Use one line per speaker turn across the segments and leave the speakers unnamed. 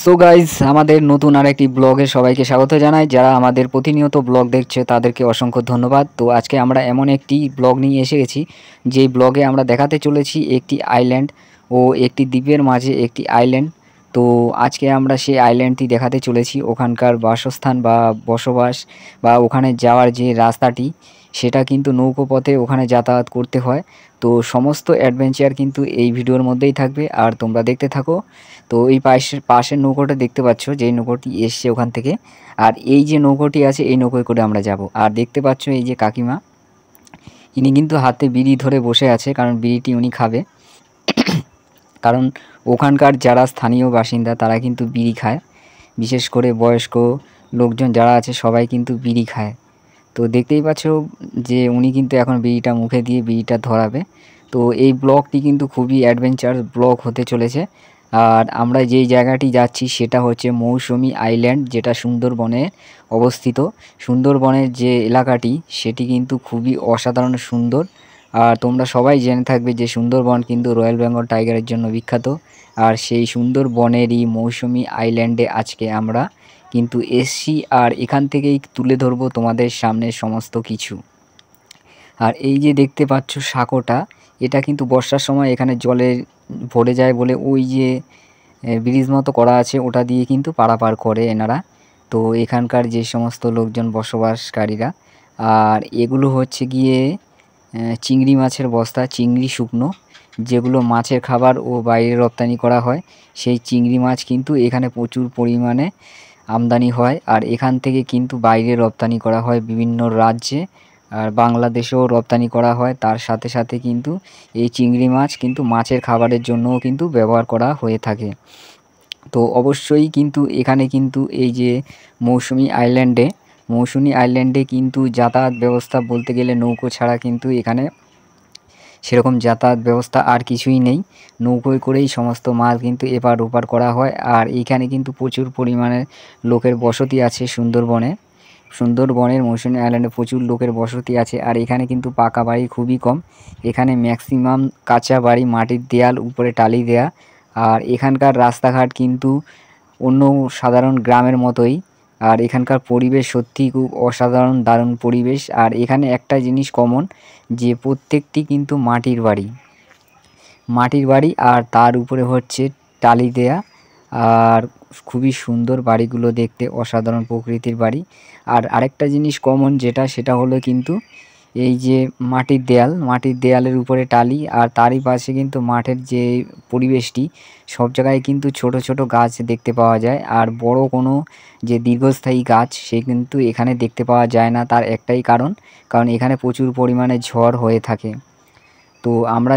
So guys আমাদের নতুন আরেকটি ব্লগে সবাইকে স্বাগত জানাই। যারা আমাদের প্রতিনিয়ত ব্লগ দেখছে তাদেরকে অসংখ্য ধন্যবাদ। তো আজকে আমরা এমন একটি ব্লগ নিয়ে এসে গেছি যেই ব্লগে আমরা দেখাতে চলেছি একটি আইল্যান্ড ও একটি দ্বীপের মাঝে একটি আইল্যান্ড। তো আজকে আমরা সেই আইল্যান্ডটি দেখাতে চলেছি, ওখানকার বাসস্থান বা বসবাস বা ওখানে যাওয়ার যে রাস্তাটি সেটা কিন্তু নৌকো পথে ওখানে যাতায়াত করতে হয়। তো সমস্ত অ্যাডভেঞ্চার কিন্তু এই ভিডিওর মধ্যেই থাকবে, আর তোমরা দেখতে থাকো। তো এই পাশের নৌকোটা দেখতে পাচ্ছ, যেই নৌকোটি এসছে ওখান থেকে, আর এই যে নৌকোটি আছে এই নৌকোয় করে আমরা যাব। আর দেখতে পাচ্ছ এই যে কাকিমা, ইনি কিন্তু হাতে বিড়ি ধরে বসে আছে, কারণ বিড়িটি উনি খাবে। কারণ ওখানকার যারা স্থানীয় বাসিন্দা তারা কিন্তু বিড়ি খায়, বিশেষ করে বয়স্ক লোকজন যারা আছে সবাই কিন্তু বিড়ি খায়। তো দেখতেই পাচ্ছ যে উনি কিন্তু এখন বিড়িটা মুখে দিয়ে বিড়িটা ধরাবে। তো এই ব্লগটি কিন্তু খুবই অ্যাডভেঞ্চার ব্লগ হতে চলেছে। আর আমরা যেই জায়গাটি যাচ্ছি সেটা হচ্ছে মৌসুমী আইল্যান্ড, যেটা সুন্দরবনে অবস্থিত। সুন্দরবনের যে এলাকাটি সেটি কিন্তু খুবই অসাধারণ সুন্দর। আর তোমরা সবাই জেনে থাকবে যে সুন্দরবন কিন্তু রয়্যাল বেঙ্গল টাইগারের জন্য বিখ্যাত। আর সেই সুন্দরবনেরই মৌসুমী আইল্যান্ডে আজকে আমরা কিন্তু এসছি, আর এখান থেকেই তুলে ধরবো তোমাদের সামনে সমস্ত কিছু। আর এই যে দেখতে পাচ্ছ সাঁকোটা, এটা কিন্তু বর্ষার সময় এখানে জলে ভরে যায় বলে ওই যে ব্রিজ মতো করা আছে ওটা দিয়ে কিন্তু পারাপার করে এনারা। তো এখানকার যে সমস্ত লোকজন বসবাসকারীরা, আর এগুলো হচ্ছে গিয়ে চিংড়ি মাছের বস্তা, চিংড়ি শুকনো, যেগুলো মাছের খাবার ও বাইরে রপ্তানি করা হয়। সেই চিংড়ি মাছ কিন্তু এখানে প্রচুর পরিমাণে আমদানি হয়, আর এখান থেকে কিন্তু বাইরে রপ্তানি করা হয় বিভিন্ন রাজ্যে, আর বাংলাদেশেও রপ্তানি করা হয়। তার সাথে সাথে কিন্তু এই চিংড়ি মাছ কিন্তু মাছের খাবারের জন্যও কিন্তু ব্যবহার করা হয়ে থাকে। তো অবশ্যই কিন্তু এখানে কিন্তু এই যে মৌসুমী আইল্যান্ডে কিন্তু যাতায়াত ব্যবস্থা বলতে গেলে নৌকো ছাড়া কিন্তু এখানে সেরকম যাতায়াত ব্যবস্থা আর কিছুই নেই। নৌকোয় করেই সমস্ত মাল কিন্তু এপার ওপার করা হয়। আর এইখানে কিন্তু প্রচুর পরিমাণে লোকের বসতি আছে সুন্দরবনের মৌসুমী আইল্যান্ডে প্রচুর লোকের বসতি আছে। আর এখানে কিন্তু পাকা বাড়ি খুবই কম, এখানে ম্যাক্সিমাম কাঁচা বাড়ি, মাটির দেয়াল, উপরে টালি দেয়া। আর এখানকার রাস্তাঘাট কিন্তু অন্য সাধারণ গ্রামের মতোই। আর এখানকার পরিবেশ সত্যিই খুব অসাধারণ, দারুণ পরিবেশ। আর এখানে একটা জিনিস কমন, যে প্রত্যেকটি কিন্তু মাটির বাড়ি আর তার উপরে হচ্ছে টালি দেয়া। আর খুবই সুন্দর বাড়িগুলো দেখতে, অসাধারণ প্রকৃতির বাড়ি। আর আরেকটা জিনিস কমন সেটা হলো কিন্তু এই যে মাটির দেয়ালের উপরে টালি, আর তারই পাশে কিন্তু মাঠের যে পরিবেশটি, সব জায়গায় কিন্তু ছোট ছোট গাছ দেখতে পাওয়া যায়। আর বড় কোনো যে দীর্ঘস্থায়ী গাছ সে কিন্তু এখানে দেখতে পাওয়া যায় না। তার একটাই কারণ এখানে প্রচুর পরিমাণে ঝড় হয়ে থাকে। তো আমরা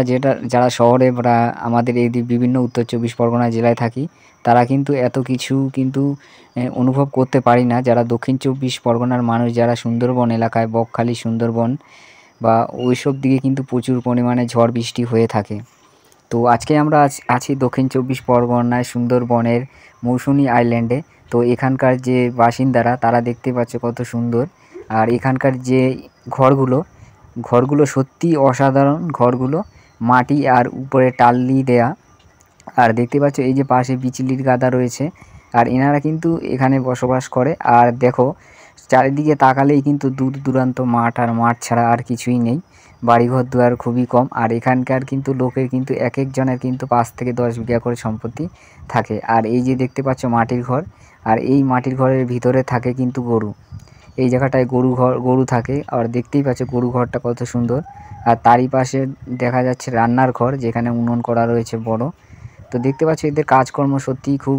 যারা শহরে বা আমাদের এই বিভিন্ন উত্তর চব্বিশ পরগনা জেলায় থাকি, তারা কিন্তু এত কিছু কিন্তু অনুভব করতে পারি না। যারা দক্ষিণ চব্বিশ পরগনার মানুষ, যারা সুন্দরবন এলাকায়, বকখালি, সুন্দরবন বা ওইসব দিকে কিন্তু প্রচুর পরিমাণে ঝড় বৃষ্টি হয়ে থাকে। তো আজকে আমরা আছি দক্ষিণ চব্বিশ পরগনায় সুন্দরবনের মৌসুমী আইল্যান্ডে। তো এখানকার যে বাসিন্দারা তারা দেখতে পাচ্ছে কত সুন্দর। আর এখানকার যে ঘরগুলো সত্যিই অসাধারণ। ঘরগুলো মাটি আর উপরে টালি দেয়া। আর দেখতে পাচ্ছ এই যে পাশে বিচলির গাদা রয়েছে, আর এনারা কিন্তু এখানে বসবাস করে। আর দেখো চারিদিকে তাকালেই কিন্তু দূর দূরান্ত মাঠ, আর মাঠ ছাড়া আর কিছুই নেই। বাড়িঘর দুয়ার খুবই কম। আর এখানকার কিন্তু লোকের কিন্তু এক একজনের কিন্তু 5 থেকে 10 বিঘা করে সম্পত্তি থাকে। আর এই যে দেখতে পাচ্ছ মাটির ঘর, আর এই মাটির ঘরের ভিতরে থাকে কিন্তু গরু। এই জায়গাটায় গরু থাকে। আর দেখতেই পাচ্ছ গরু ঘরটা কত সুন্দর। আর তারই পাশে দেখা যাচ্ছে রান্নার ঘর, যেখানে উনুন করা রয়েছে বড়। তো দেখতে পাচ্ছ এদের কাজকর্ম সত্যিই খুব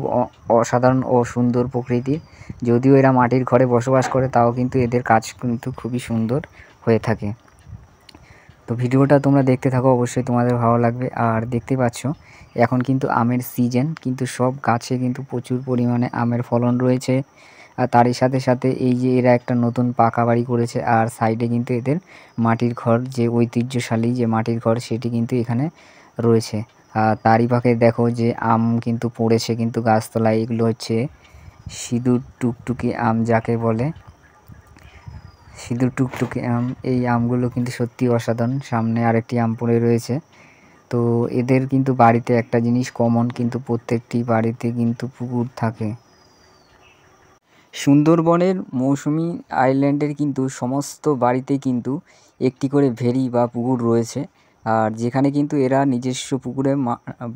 অসাধারণ ও সুন্দর প্রকৃতির। যদিও এরা মাটির ঘরে বসবাস করে, তাও কিন্তু এদের কাজ কিন্তু খুবই সুন্দর হয়ে থাকে। তো ভিডিওটা তোমরা দেখতে থাকো, অবশ্যই তোমাদের ভালো লাগবে। আর দেখতে পাচ্ছ এখন কিন্তু আমের সিজন, কিন্তু সব গাছে কিন্তু প্রচুর পরিমাণে আমের ফলন রয়েছে। আর তারই সাথে সাথে এই যে এরা একটা নতুন পাকা বাড়ি করেছে, আর সাইডে কিন্তু এদের মাটির ঘর, যে ঐতিহ্যশালী যে মাটির ঘর সেটি কিন্তু এখানে রয়েছে। আর তারই পাশে দেখো যে আম কিন্তু পড়েছে কিন্তু গাছতলায়। এগুলো হচ্ছে সিঁদুর টুকটুকি আম যাকে বলে, সিঁদুর টুকটুকি আম। এই আমগুলো কিন্তু সত্যি অসাধারণ। সামনে আরেকটি আম পড়ে রয়েছে। তো এদের কিন্তু বাড়িতে একটা জিনিস কমন, কিন্তু প্রত্যেকটি বাড়িতে কিন্তু পুকুর থাকে। সুন্দরবনের মৌসুমী আইল্যান্ডের কিন্তু সমস্ত বাড়িতেই কিন্তু একটি করে ভেরি বা পুকুর রয়েছে, আর যেখানে কিন্তু এরা নিজস্ব পুকুরে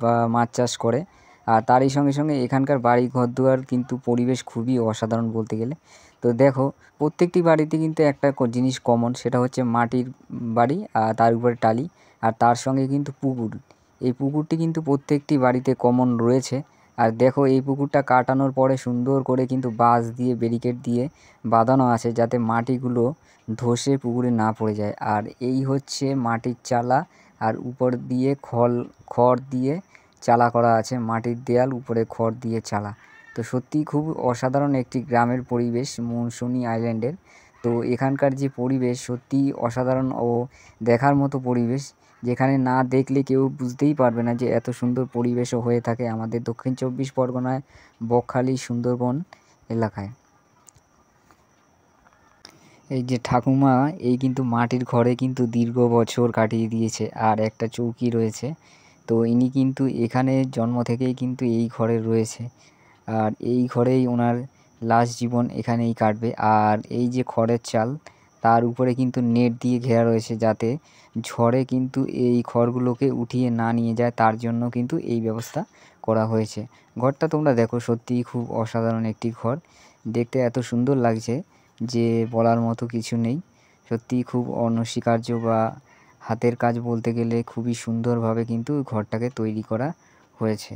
বা মাছ চাষ করে। আর তারই সঙ্গে সঙ্গে এখানকার বাড়ি ঘরদুয়ার কিন্তু পরিবেশ খুবই অসাধারণ বলতে গেলে। তো দেখো, প্রত্যেকটি বাড়িতে কিন্তু একটা জিনিস কমন, সেটা হচ্ছে মাটির বাড়ি আর তার উপরে টালি, আর তার সঙ্গে কিন্তু পুকুর। এই পুকুরটি কিন্তু প্রত্যেকটি বাড়িতে কমন রয়েছে। আর দেখো, এই পুকুরটা কাটানোর পরে সুন্দর করে কিন্তু বাঁশ দিয়ে ব্যারিকেড দিয়ে বাঁধানো আছে, যাতে মাটিগুলো ধসে পুকুরে না পড়ে যায়। আর এই হচ্ছে মাটির চালা, আর উপর দিয়ে খড় দিয়ে চালা করা আছে, মাটির দেয়াল, উপরে খড় দিয়ে চালা। তো সত্যিই খুব অসাধারণ একটি গ্রামের পরিবেশ মৌসুমী আইল্যান্ডের। তো এখানকার যে পরিবেশ সত্যিই অসাধারণ ও দেখার মতো পরিবেশ, যেখানে না দেখলে কেউ বুঝতেই পারবে না যে এত সুন্দর পরিবেশও হয়ে থাকে আমাদের দক্ষিণ চব্বিশ পরগনায় বকখালি সুন্দরবন এলাকায়। এই যে ঠাকুমা, এই কিন্তু মাটির ঘরে কিন্তু দীর্ঘ বছর কাটিয়ে দিয়েছে, আর একটা চৌকি রয়েছে। তো ইনি কিন্তু এখানে জন্ম থেকেই কিন্তু এই ঘরে রয়েছে, আর এই ঘরেই ওনার লাস্ট জীবন এখানেই কাটবে। আর এই যে খড়ের চাল, তার উপরে কিন্তু নেট দিয়ে ঘেরা রয়েছে, যাতে ঝড়ে কিন্তু এই খড়গুলোকে উঠিয়ে না নিয়ে যায়, তার জন্য কিন্তু এই ব্যবস্থা করা হয়েছে। ঘরটা তোমরা দেখো, সত্যিই খুব অসাধারণ একটি ঘর, দেখতে এত সুন্দর লাগছে যে বলার মতো কিছু নেই। সত্যিই খুব অনস্বীকার্য বা হাতের কাজ বলতে গেলে খুবই সুন্দরভাবে কিন্তু ঘরটাকে তৈরি করা হয়েছে।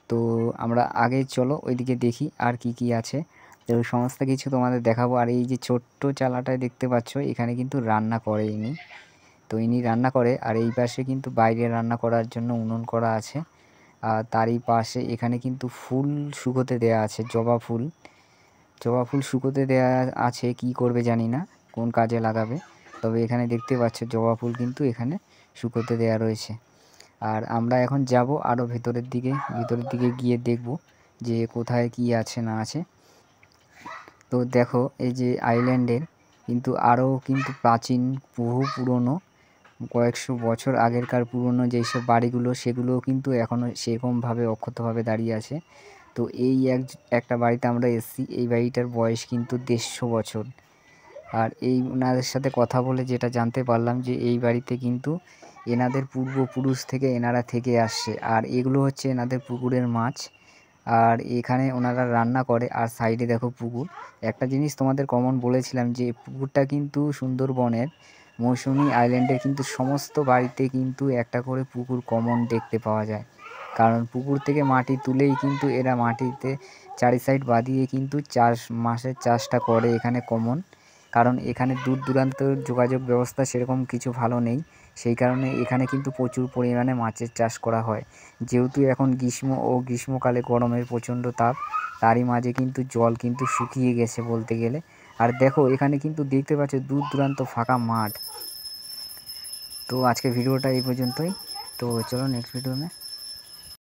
তো আমরা আগে চলো ওইদিকে দেখি আর কি কি আছে, তো সমস্ত কিছু তোমাদের দেখাবো। আর এই যে ছোট্ট চালাটায় দেখতে পাচ্ছ, এখানে কিন্তু রান্না করে ইনি। তো ইনি রান্না করে, আর এই পাশে কিন্তু বাইরে রান্না করার জন্য উনুন করা আছে। আর তারই পাশে এখানে কিন্তু ফুল শুকোতে দেয়া আছে, জবা ফুল শুকোতে দেয়া আছে, কি করবে জানি না, কোন কাজে লাগাবে। তবে এখানে দেখতে পাচ্ছ জবা ফুল কিন্তু এখানে শুকোতে দেয়া রয়েছে। আর আমরা এখন যাব আরও ভিতরের দিকে গিয়ে দেখব যে কোথায় কি আছে না আছে। তো দেখো, এই যে আইল্যান্ডের কিন্তু আরও কিন্তু প্রাচীন, বহু পুরনো, কয়েকশো বছর আগেরকার পুরনো যেসব বাড়িগুলো, সেগুলোও কিন্তু এখনও সেরকমভাবে অক্ষতভাবে দাঁড়িয়ে আছে। তো এই একটা বাড়িতে আমরা এসেছি, এই বাড়িটার বয়স কিন্তু 150 বছর। আর এই ওনাদের সাথে কথা বলে যেটা জানতে পারলাম, যে এই বাড়িতে কিন্তু এনাদের পূর্বপুরুষ থেকে এনারা থেকে আসছে, আর এগুলো হচ্ছে এনাদের পুকুরের মাছ। আর এখানে ওনারা রান্না করে, আর সাইডে দেখো পুকুর। একটা জিনিস তোমাদের কমন বলেছিলাম, যে পুকুরটা কিন্তু সুন্দরবনের মৌসুমী আইল্যান্ডের কিন্তু সমস্ত বাড়িতে কিন্তু একটা করে পুকুর কমন দেখতে পাওয়া যায়। কারণ পুকুর থেকে মাটি তুলেই কিন্তু এরা মাটিতে চারি সাইড বাঁধিয়ে কিন্তু মাছের চাষটা করে এখানে কমন। কারণ এখানে দূর দূরান্তর যোগাযোগ ব্যবস্থা সেরকম কিছু ভালো নেই, সেই কারণে এখানে কিন্তু প্রচুর পরিমাণে মাছের চাষ করা হয়। যেহেতু এখন গ্রীষ্মকালে গরমের প্রচণ্ড তাপ, তারই মাঝে কিন্তু জল কিন্তু শুকিয়ে গেছে বলতে গেলে। আর দেখো, এখানে কিন্তু দেখতে পাচ্ছ দূর দূরান্ত ফাঁকা মাঠ। তো আজকে ভিডিওটা এই পর্যন্তই, তো চলো নেক্সট ভিডিও